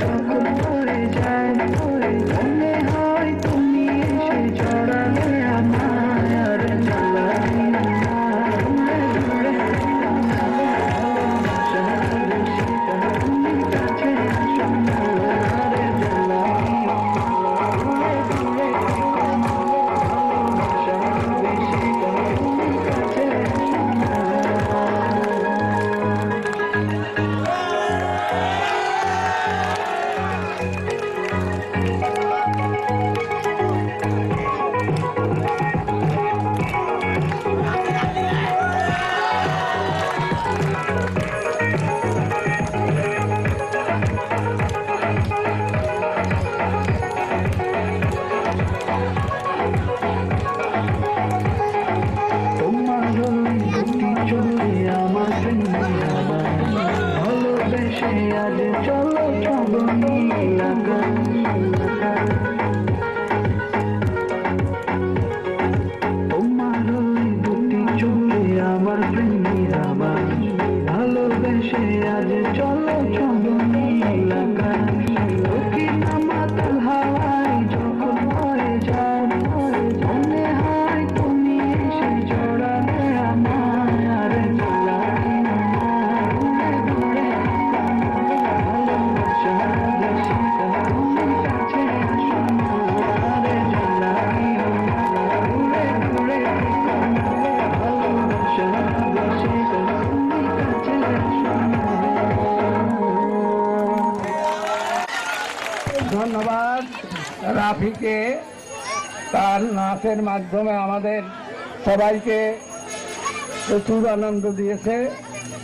যখন পড়ে যায় মনে হয় তুমি এসে জড়ালে আমায় আর জ্বালাবি না দূরে ভালোবাসা বেশিটা তুমি কাছে আসো না আর জ্বালাবি দূরে ভালোবাসা বেশিটা তুমি কাছে আসো না। তোমার ওই দুটি চোখে আমার ভালোবেসে আজ চলো ছবি লাগা তোমার ওই দুটি চোখে আমার প্রেমীরাবার ভালোবেসে আজ চলো ছবি লাগা দক্ষিণ মাতাল হাওয়ায় যখন পড়ে যায় মনে হয় তুমি এসে জড়ালে আমায় আর জ্বালাবি না দূরে ভালোবাসা বেশিটা তুমি কাছে আসো না আর জ্বালাবি দূরে ভালোবাসা বেশিটা তুমি কাছে আসো না। ধন্যবাদ রাফিকে, তার নাচের মাধ্যমে আমাদের সবাইকে প্রচুর আনন্দ দিয়েছে।